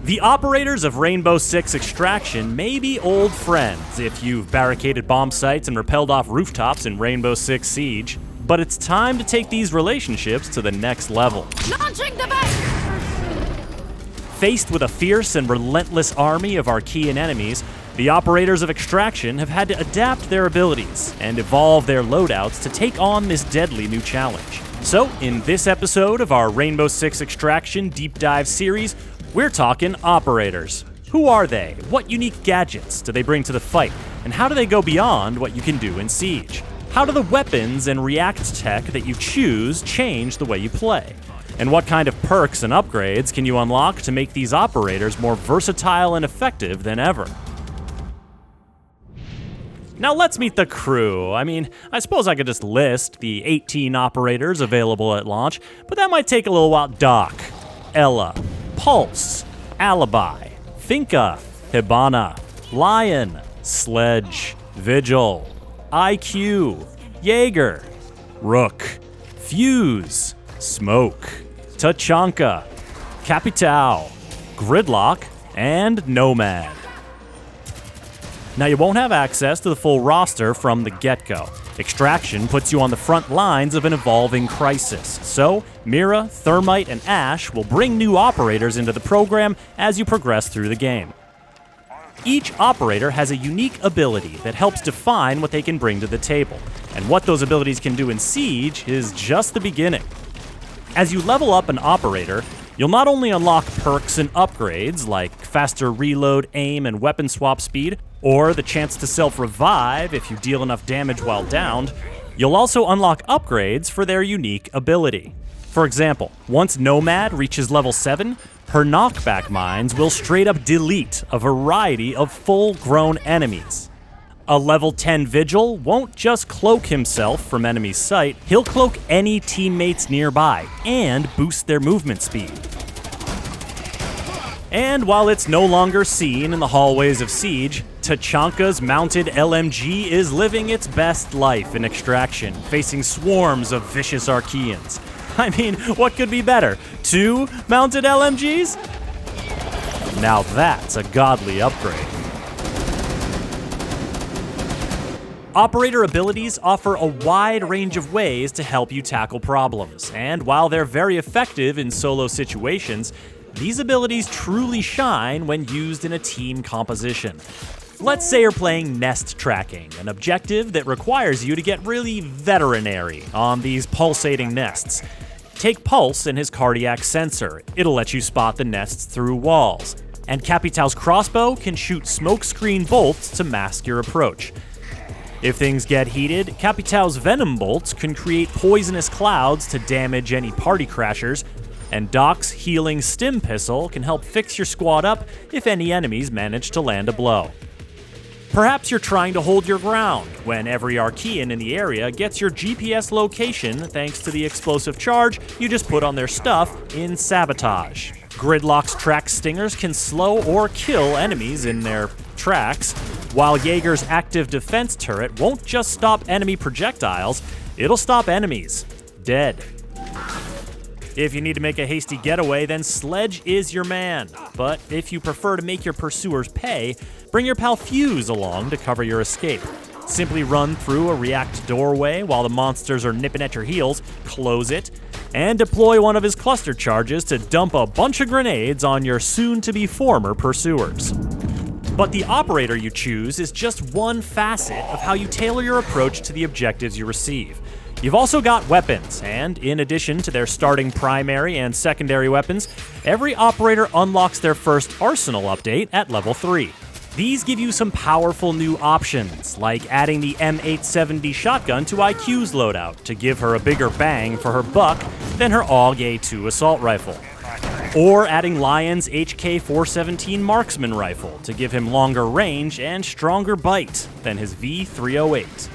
The operators of Rainbow Six Extraction may be old friends if you've barricaded bomb sites and repelled off rooftops in Rainbow Six Siege, but it's time to take these relationships to the next level. Launching device! Faced with a fierce and relentless army of Archean enemies, the operators of Extraction have had to adapt their abilities and evolve their loadouts to take on this deadly new challenge. So, in this episode of our Rainbow Six Extraction Deep Dive series, we're talking operators. Who are they? What unique gadgets do they bring to the fight? And how do they go beyond what you can do in Siege? How do the weapons and react tech that you choose change the way you play? And what kind of perks and upgrades can you unlock to make these operators more versatile and effective than ever? Now let's meet the crew. I suppose I could just list the 18 operators available at launch, but that might take a little while. Doc, Ella, Pulse, Alibi, Finka, Hibana, Lion, Sledge, Vigil, IQ, Jaeger, Rook, Fuse, Smoke, Tachanka, Capitao, Gridlock, and Nomad. Now, you won't have access to the full roster from the get-go. Extraction puts you on the front lines of an evolving crisis, so Mira, Thermite, and Ash will bring new operators into the program as you progress through the game. Each operator has a unique ability that helps define what they can bring to the table, and what those abilities can do in Siege is just the beginning. As you level up an operator, you'll not only unlock perks and upgrades like faster reload, aim, and weapon swap speed, or the chance to self-revive if you deal enough damage while downed, you'll also unlock upgrades for their unique ability. For example, once Nomad reaches level 7, her knockback mines will straight up delete a variety of full-grown enemies. A level 10 Vigil won't just cloak himself from enemy sight, he'll cloak any teammates nearby and boost their movement speed. And while it's no longer seen in the hallways of Siege, Tachanka's mounted LMG is living its best life in Extraction, facing swarms of vicious Archeans. What could be better? 2 mounted LMGs? Now that's a godly upgrade. Operator abilities offer a wide range of ways to help you tackle problems, and while they're very effective in solo situations, these abilities truly shine when used in a team composition. Let's say you're playing nest tracking, an objective that requires you to get really veterinary on these pulsating nests. Take Pulse and his cardiac sensor. It'll let you spot the nests through walls. And Capitao's crossbow can shoot smokescreen bolts to mask your approach. If things get heated, Capitao's venom bolts can create poisonous clouds to damage any party crashers, and Doc's healing stim pistol can help fix your squad up if any enemies manage to land a blow. Perhaps you're trying to hold your ground when every Archean in the area gets your GPS location thanks to the explosive charge you just put on their stuff in Sabotage. Gridlock's track stingers can slow or kill enemies in their tracks, while Jaeger's active defense turret won't just stop enemy projectiles, it'll stop enemies dead. If you need to make a hasty getaway, then Sledge is your man. But if you prefer to make your pursuers pay, bring your pal Fuse along to cover your escape. Simply run through a react doorway while the monsters are nipping at your heels, close it, and deploy one of his cluster charges to dump a bunch of grenades on your soon-to-be former pursuers. But the operator you choose is just one facet of how you tailor your approach to the objectives you receive. You've also got weapons, and in addition to their starting primary and secondary weapons, every operator unlocks their first arsenal update at level 3. These give you some powerful new options, like adding the M870 shotgun to IQ's loadout to give her a bigger bang for her buck than her AUG A2 assault rifle. Or adding Lion's HK417 marksman rifle to give him longer range and stronger bite than his V308.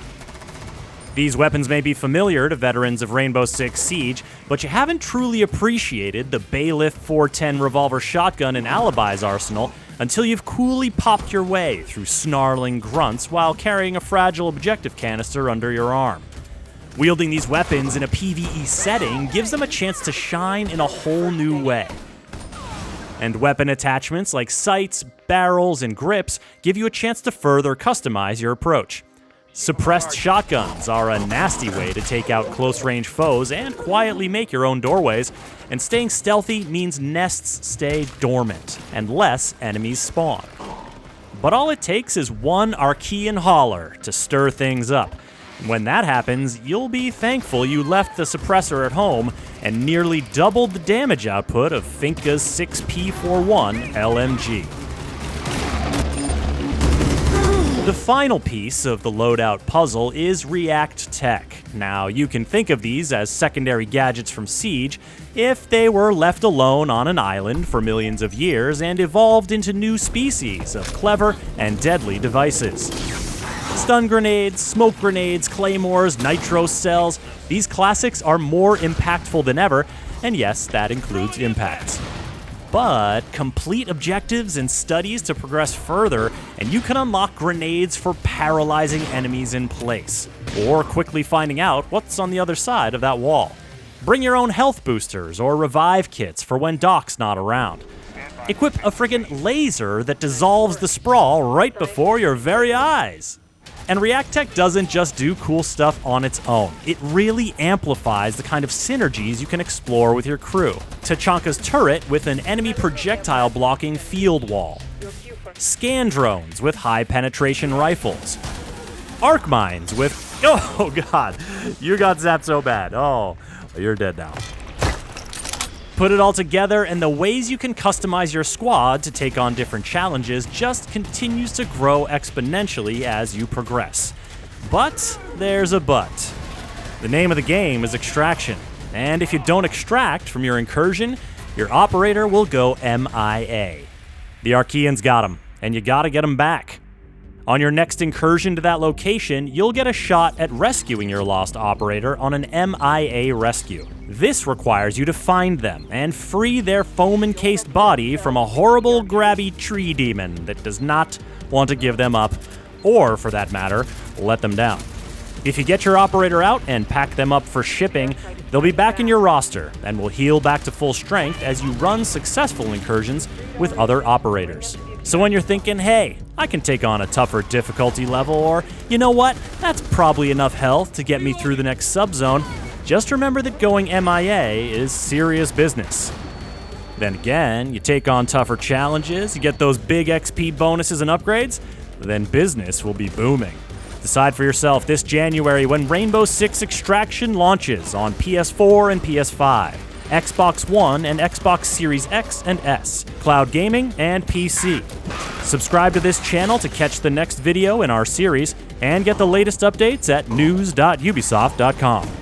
These weapons may be familiar to veterans of Rainbow Six Siege, but you haven't truly appreciated the Bailiff 410 revolver shotgun in Alibi's arsenal until you've coolly popped your way through snarling grunts while carrying a fragile objective canister under your arm. Wielding these weapons in a PvE setting gives them a chance to shine in a whole new way. And weapon attachments like sights, barrels, and grips give you a chance to further customize your approach. Suppressed shotguns are a nasty way to take out close-range foes and quietly make your own doorways, and staying stealthy means nests stay dormant and less enemies spawn. But all it takes is one Archean holler to stir things up. When that happens, you'll be thankful you left the suppressor at home and nearly doubled the damage output of Finka's 6P41 LMG. The final piece of the loadout puzzle is React Tech. Now, you can think of these as secondary gadgets from Siege if they were left alone on an island for millions of years and evolved into new species of clever and deadly devices. Stun grenades, smoke grenades, claymores, nitro cells, these classics are more impactful than ever, and yes, that includes impacts. But complete objectives and studies to progress further, and you can unlock grenades for paralyzing enemies in place, or quickly finding out what's on the other side of that wall. Bring your own health boosters or revive kits for when Doc's not around. Equip a friggin' laser that dissolves the sprawl right before your very eyes. And React Tech doesn't just do cool stuff on its own. It really amplifies the kind of synergies you can explore with your crew. Tachanka's turret with an enemy projectile blocking field wall. Scan drones with high penetration rifles. Arc mines with... Oh god, you got zapped so bad. Oh, you're dead now. Put it all together, and the ways you can customize your squad to take on different challenges just continues to grow exponentially as you progress. But there's a but. The name of the game is extraction, and if you don't extract from your incursion, your operator will go MIA. The Archeans got him, and you gotta get him back. On your next incursion to that location, you'll get a shot at rescuing your lost operator on an MIA rescue. This requires you to find them and free their foam-encased body from a horrible, grabby tree demon that does not want to give them up, or, for that matter, let them down. If you get your operator out and pack them up for shipping, they'll be back in your roster and will heal back to full strength as you run successful incursions with other operators. So when you're thinking, hey, I can take on a tougher difficulty level, or, you know what, that's probably enough health to get me through the next subzone, just remember that going MIA is serious business. Then again, you take on tougher challenges, you get those big XP bonuses and upgrades, then business will be booming. Decide for yourself this January when Rainbow Six Extraction launches on PS4 and PS5. Xbox One and Xbox Series X and S, cloud gaming, and PC. Subscribe to this channel to catch the next video in our series, and get the latest updates at news.ubisoft.com.